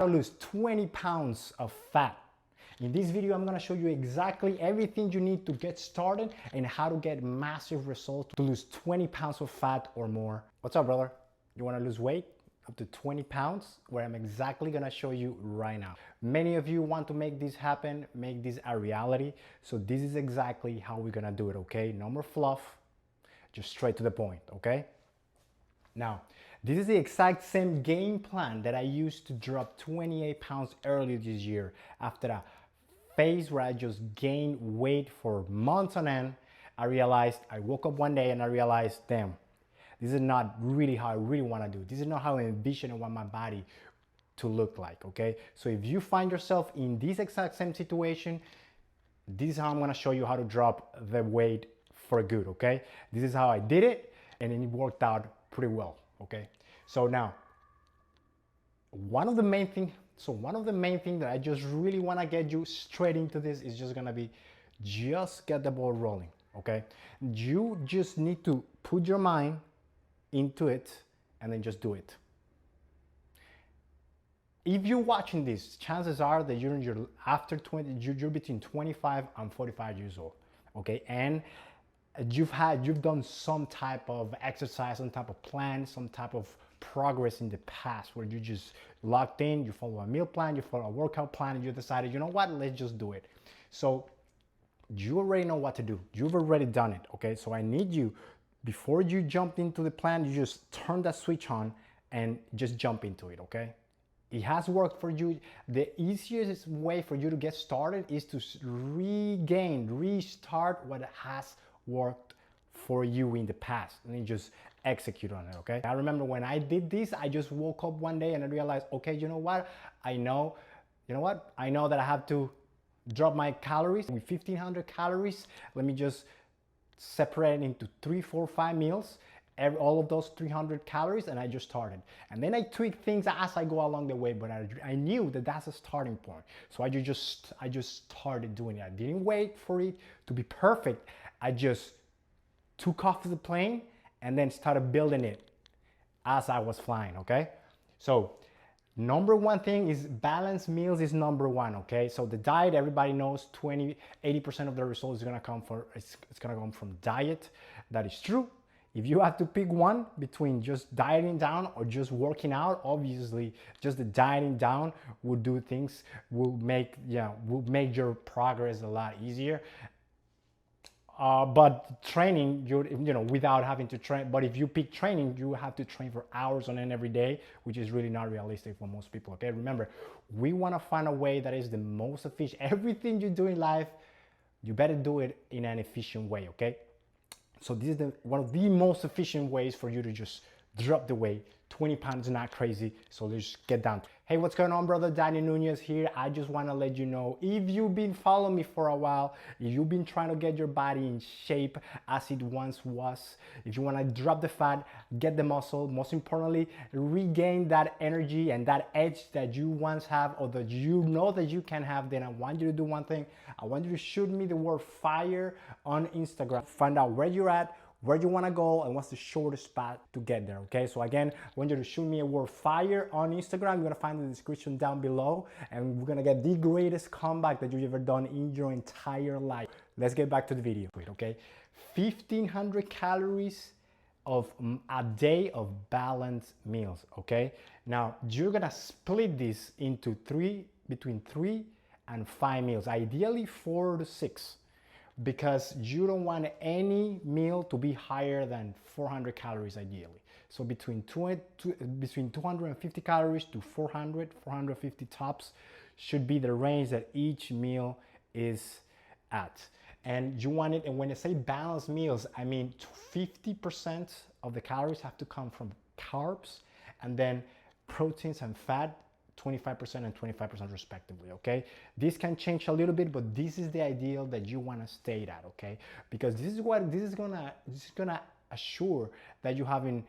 to lose 20 pounds of fat. In this video, I'm gonna show you exactly everything you need to get started and how to get massive results to lose 20 pounds of fat or more. What's up, brother? You wanna lose weight? Up to 20 pounds, where I'm exactly gonna show you right now. Many of you want to make this happen, make this a reality. So this is exactly how we're gonna do it, okay? No more fluff, just straight to the point, okay? Now, this is the exact same game plan that I used to drop 28 pounds earlier this year after a phase where I just gained weight for months on end. I woke up one day and I realized, damn, this is not really how I really want to do. This is not how I envision and want my body to look like, okay? So if you find yourself in this exact same situation, this is how I'm going to show you how to drop the weight for good, okay? This is how I did it, and it worked out pretty well, okay? So now, one of the main things that I just really want to get you straight into this is just going to be just get the ball rolling, okay? You just need to put your mind into it and then just do it. If you're watching this, chances are that you're you're between 25 and 45 years old, okay? And you've done some type of exercise, some type of plan, some type of progress in the past where you just locked in, you follow a meal plan, you follow a workout plan, and you decided, you know what, let's just do it. So you already know what to do. You've already done it, okay? So I need you, before you jump into the plan, you just turn that switch on and just jump into it, okay? It has worked for you. The easiest way for you to get started is to restart what has worked for you in the past, and then just execute on it, okay? I remember when I did this, I just woke up one day and I realized, okay, you know what? I know that I have to drop my calories with 1,500 calories. Let me just separate it into 3, 4, 5 meals, all of those 300 calories, and I just started. And then I tweak things as I go along the way, but I knew that that's a starting point. So I just started doing it. I didn't wait for it to be perfect. I just took off the plane and then started building it as I was flying, okay? So number one thing is balanced meals is number one, okay? So the diet, everybody knows 80% of the results is gonna come from diet. That is true. If you have to pick one between just dieting down or just working out, obviously just the dieting down will make your progress a lot easier. But training, without having to train, but if you pick training, you have to train for hours on end every day, which is really not realistic for most people, okay? Remember, we want to find a way that is the most efficient. Everything you do in life, you better do it in an efficient way, okay? So this is one of the most efficient ways for you to just drop the weight. 20 pounds is not crazy, so let's get down. Hey, what's going on, brother? Daniel Nunez here. I just want to let you know, if you've been following me for a while, if you've been trying to get your body in shape as it once was, if you want to drop the fat, get the muscle, most importantly, regain that energy and that edge that you once have, or that you know that you can have, then I want you to do one thing. I want you to shoot me the word fire on Instagram. Find out where you're at, where you want to go, and what's the shortest path to get there, okay? So again, I want you to shoot me a word fire on Instagram. You're gonna find the description down below, and we're gonna get the greatest comeback that you've ever done in your entire life. Let's get back to the video, okay? 1,500 calories of a day of balanced meals, okay? Now, you're gonna split this into between 3 and 5 meals, ideally 4 to 6. Because you don't want any meal to be higher than 400 calories ideally. So between 250 calories to 450 tops should be the range that each meal is at. And you want it, and when I say balanced meals, I mean 50% of the calories have to come from carbs, and then proteins and fat, 25% and 25% respectively, okay? This can change a little bit, but this is the ideal that you want to stay at, okay? Because this is gonna assure that you're having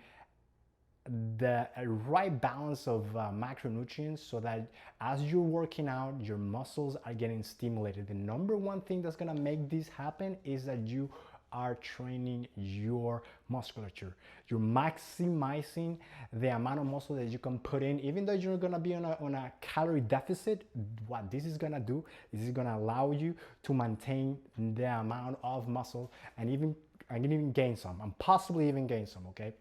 the right balance of macronutrients, so that as you're working out, your muscles are getting stimulated. The number one thing that's gonna make this happen is that you are training your musculature. You're maximizing the amount of muscle that you can put in, even though you're gonna be on a calorie deficit. What this is gonna do is it's gonna allow you to maintain the amount of muscle and even gain some, and possibly even gain some, okay?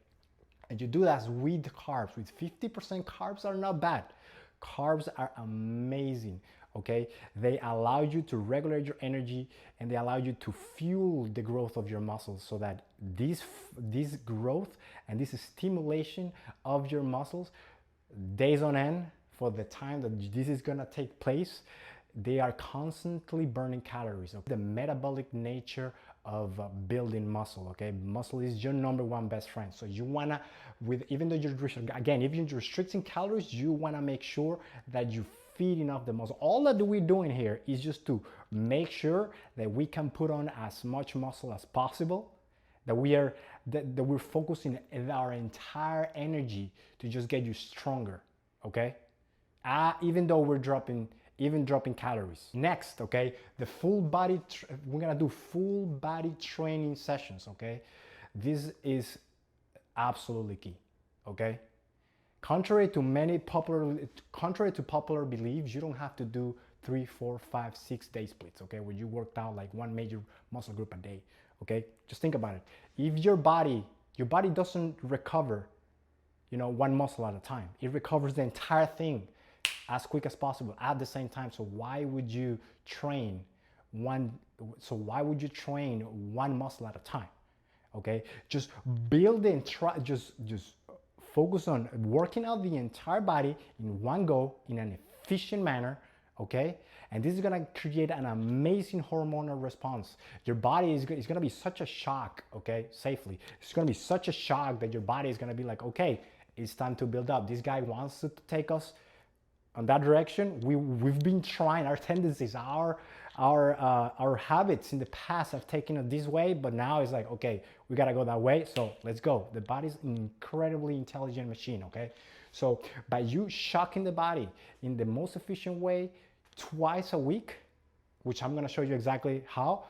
And you do that with carbs. With 50% carbs are not bad. Carbs are amazing, okay? They allow you to regulate your energy, and they allow you to fuel the growth of your muscles, so that this growth and this stimulation of your muscles days on end, for the time that this is gonna take place, they are constantly burning calories. Okay? The metabolic nature of building muscle, okay? Muscle is your number one best friend. So you wanna, even though you're, again, if you're restricting calories, you wanna make sure that you feed enough the muscle. All that we're doing here is just to make sure that we can put on as much muscle as possible, that we're focusing our entire energy to just get you stronger, okay? Even though we're dropping calories. Next, okay, we're gonna do full body training sessions, okay? This is absolutely key, okay? Contrary to popular beliefs, you don't have to do 3, 4, 5, 6 day splits, okay? Where you worked out like one major muscle group a day, okay? Just think about it. If your body doesn't recover, one muscle at a time. It recovers the entire thing as quick as possible at the same time. So why would you train one muscle at a time? Okay, just build and try, just focus on working out the entire body in one go in an efficient manner, okay? And this is gonna create an amazing hormonal response. Your body is gonna be such a shock, okay, safely. It's gonna be such a shock that your body is gonna be like, okay, it's time to build up. This guy wants to take us on that direction. We've been trying, our tendencies, our habits in the past have taken it this way, but now it's like, okay, we gotta go that way, so let's go. The body's an incredibly intelligent machine, okay? So by you shocking the body in the most efficient way twice a week, which I'm gonna show you exactly how,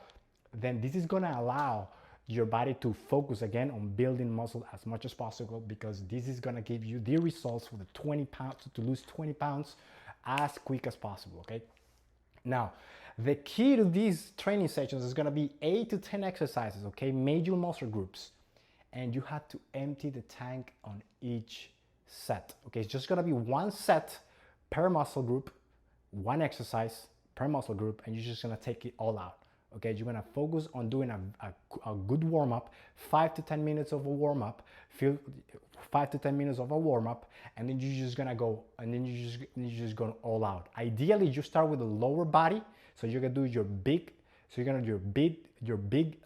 then this is gonna allow your body to focus again on building muscle as much as possible, because this is gonna give you the results for the 20 pounds, to lose 20 pounds as quick as possible, okay? Now, the key to these training sessions is gonna be 8 to 10 exercises, okay? Major muscle groups. And you have to empty the tank on each set, okay? It's just gonna be one set per muscle group, one exercise per muscle group, and you're just gonna take it all out. Okay, you're gonna focus on doing a good warm-up, 5 to 10 minutes of a warm-up, 5 to 10 minutes of a warm-up, and then you're just gonna go, and then you're just going all out. Ideally, you start with the lower body, so you're gonna do your big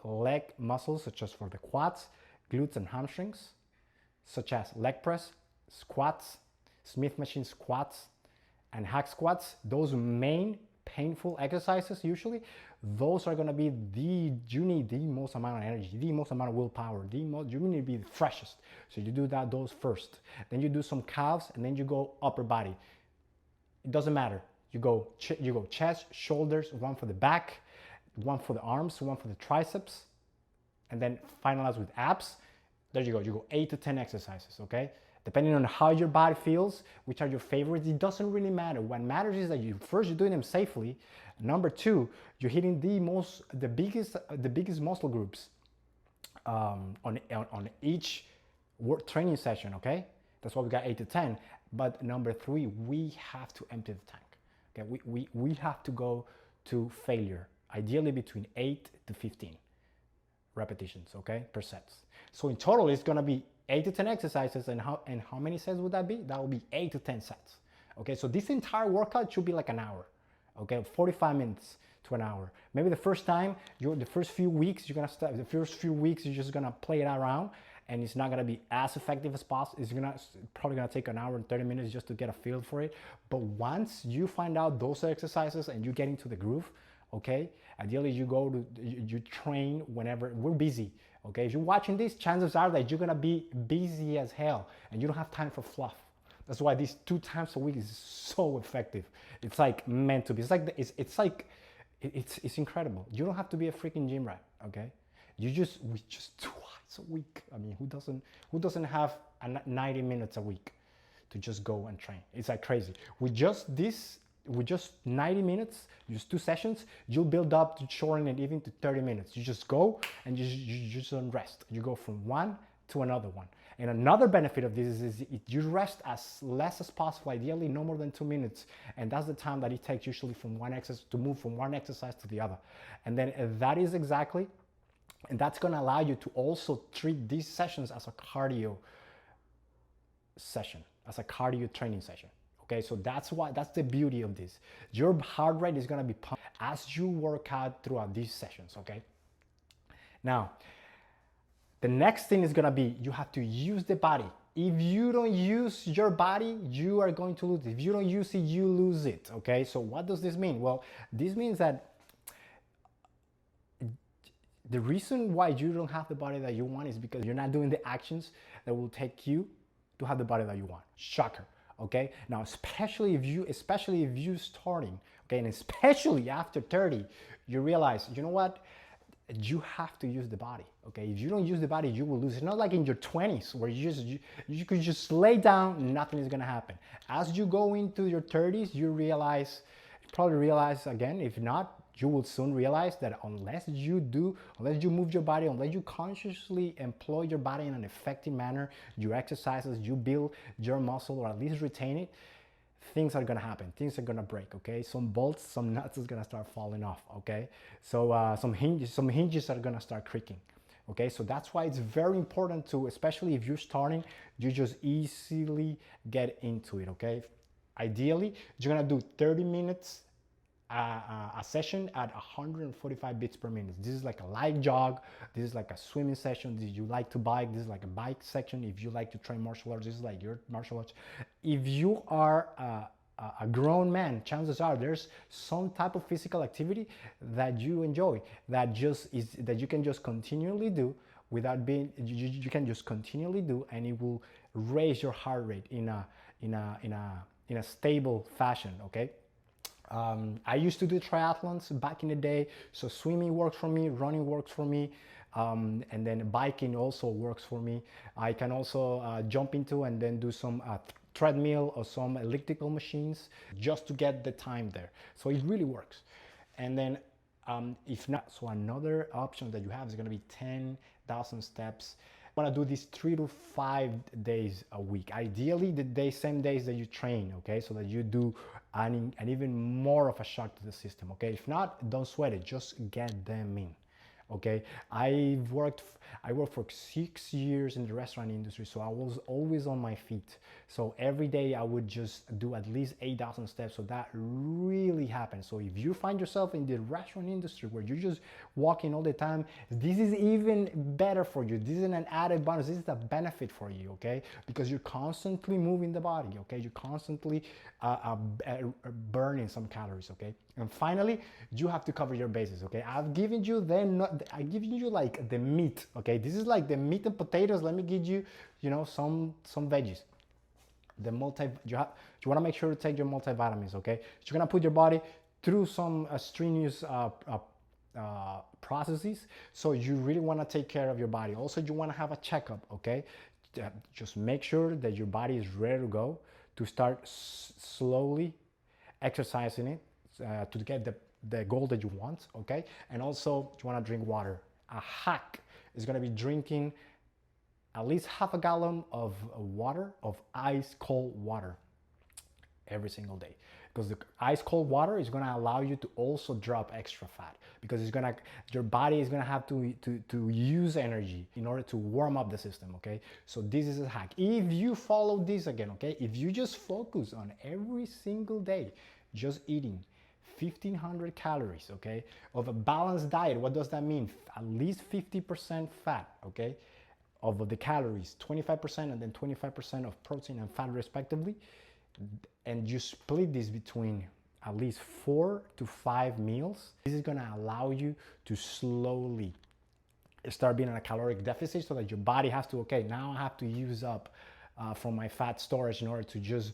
leg muscles, such as for the quads, glutes, and hamstrings, such as leg press, squats, Smith machine squats, and hack squats. Those main painful exercises, usually those are going to be you need the most amount of energy, the most amount of willpower, you need to be the freshest. So you do those first, then you do some calves, and then you go upper body. It doesn't matter. You go chest, shoulders, one for the back, one for the arms, one for the triceps, and then finalize with abs. There you go. You go 8 to 10 exercises, okay? Depending on how your body feels, which are your favorites, it doesn't really matter. What matters is that you're doing them safely. Number 2, you're hitting the biggest muscle groups on each training session, okay? That's why we got 8 to 10. But number 3, we have to empty the tank. Okay, we have to go to failure, ideally between 8 to 15 repetitions, okay, per sets. So in total, it's gonna be 8 to 10 exercises, and how many sets would that be? That would be 8 to 10 sets. Okay, so this entire workout should be like an hour. Okay, 45 minutes to an hour. Maybe the first few weeks you're just gonna play it around, and it's not gonna be as effective as possible. It's probably gonna take an hour and 30 minutes just to get a feel for it. But once you find out those exercises and you get into the groove, okay, ideally you train whenever we're busy. Okay, if you're watching this, chances are that you're gonna be busy as hell and you don't have time for fluff. That's why these 2 times a week is so effective. It's like meant to be. It's incredible. You don't have to be a freaking gym rat, okay? we just twice a week. I mean, who doesn't have 90 minutes a week to just go and train? It's like crazy. With just 90 minutes, just 2 sessions, you'll build up to shorten it even to 30 minutes. You just go and you just don't rest. You go from one to another one. And another benefit of this is you rest as less as possible, ideally no more than 2 minutes. And that's the time that it takes usually from one exercise to move from one exercise to the other. And then that's gonna allow you to also treat these sessions as a cardio session, as a cardio training session. Okay, so that's the beauty of this. Your heart rate is gonna be pumped as you work out throughout these sessions, okay? Now, the next thing is gonna be, you have to use the body. If you don't use your body, you are going to lose it. If you don't use it, you lose it, okay? So what does this mean? Well, this means that the reason why you don't have the body that you want is because you're not doing the actions that will take you to have the body that you want. Shocker. Okay, now especially if you starting, okay, and especially after 30, you realize, you know what, you have to use the body. Okay, if you don't use the body, you will lose. It's not like in your 20s where you could just lay down, nothing is gonna happen. As you go into your 30s, you probably realize again, if not, you will soon realize that unless you move your body, unless you consciously employ your body in an effective manner, you exercises, you build your muscle or at least retain it, things are gonna happen. Things are gonna break, okay? Some bolts, some nuts is gonna start falling off, okay? So some hinges are gonna start creaking, okay? So that's why it's very important to, especially if you're starting, you just easily get into it, okay? Ideally, you're gonna do 30 minutes a session at 145 beats per minute. This is like a light jog. This is like a swimming session. If you like to bike, this is like a bike section. If you like to train martial arts, this is like your martial arts. If you are a grown man, chances are there's some type of physical activity that you enjoy that you can just continually do without being. You can just continually do, and it will raise your heart rate in a stable fashion. Okay. I used to do triathlons back in the day, so swimming works for me, running works for me, and then biking also works for me. I can also jump into and then do some treadmill or some elliptical machines just to get the time there. So it really works. And then if not, so another option that you have is going to be 10,000 steps. I want to do this 3 to 5 days a week. Ideally, same days that you train, okay? So that you do an even more of a shock to the system, okay? If not, don't sweat it. Just get them in, okay? I worked for 6 years in the restaurant industry, so I was always on my feet. So every day I would just do at least 8,000 steps. So that really happens. So if you find yourself in the restaurant industry where you're just walking all the time, this is even better for you. This is an added bonus. This is a benefit for you, okay? Because you're constantly moving the body, okay? You're constantly burning some calories, okay? And finally, you have to cover your bases, okay? I've given you like the meat, okay? This is like the meat and potatoes. Let me give you, some veggies. You want to make sure to take your multivitamins, okay? You're gonna put your body through some strenuous processes, so you really want to take care of your body. Also, you want to have a checkup, okay? Just make sure that your body is ready to go, to start slowly exercising it to get the goal that you want, okay? And also, you want to drink water. A hack is going to be drinking at least half a gallon of water, of ice cold water, every single day. Because the ice cold water is going to allow you to also drop extra fat, because your body is going to have to use energy in order to warm up the system, okay? So this is a hack. If you follow this again, okay, if you just focus on every single day just eating 1,500 calories, okay, of a balanced diet, what does that mean? At least 50% fat, okay, of the calories, 25% and then 25% of protein and fat respectively, and you split this between at least 4 to 5 meals. This is going to allow you to slowly start being in a caloric deficit, so that your body has to, okay, now I have to use up from my fat storage in order to just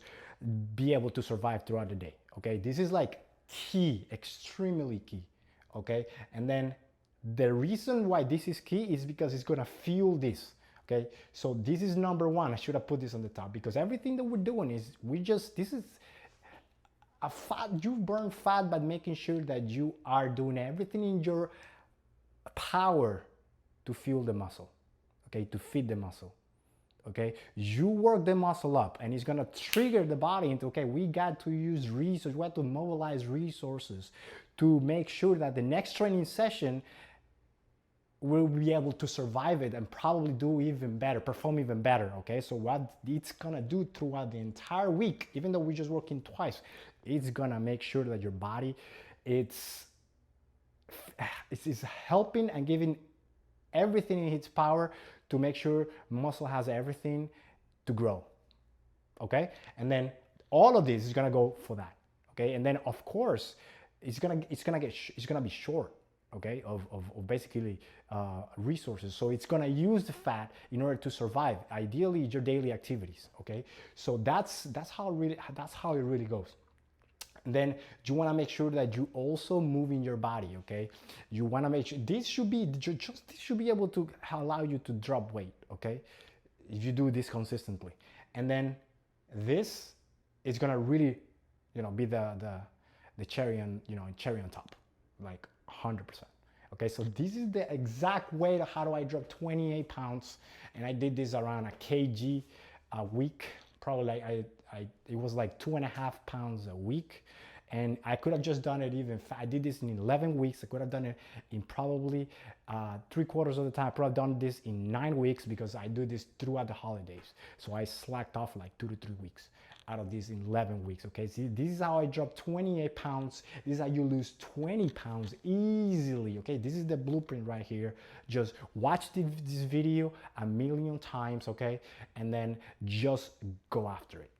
be able to survive throughout the day, okay? This is like key, extremely key, okay? And then The reason why this is key is because it's gonna fuel this. Okay, so this is number one. I should have put this on the top because everything that we're doing is this is a fat. You burn fat by making sure that you are doing everything in your power to fuel the muscle, okay, to feed the muscle. Okay, you work the muscle up and it's gonna trigger the body into, okay, we got to use resources, we have to mobilize resources to make sure that the next training session will be able to survive it and probably do even better, perform even better. Okay, so what it's gonna do throughout the entire week, even though we're just working twice, it's gonna make sure that your body it's helping and giving everything in its power to make sure muscle has everything to grow. Okay, and then all of this is gonna go for that. Okay, and then of course it's gonna be short, okay, of basically resources. So it's gonna use the fat in order to survive. Ideally, your daily activities. Okay, so that's how it really goes. And then you want to make sure that you also move in your body. Okay, you want to make sure this should be able to allow you to drop weight. Okay, if you do this consistently, and then this is gonna really, be the cherry on cherry on top, like 100%. Okay, so this is the exact way to how do I drop 28 pounds, and I did this around a kg a week. Probably like it was like 2.5 pounds a week, and I could have just done it even. I did this in 11 weeks. I could have done it in probably 3/4 of the time. I probably done this in 9 weeks because I do this throughout the holidays. So I slacked off like 2 to 3 weeks out of these 11 weeks. Okay, see, this is how I drop 28 pounds. This is how you lose 20 pounds easily. Okay, this is the blueprint right here. Just watch this video a million times, okay, and then just go after it.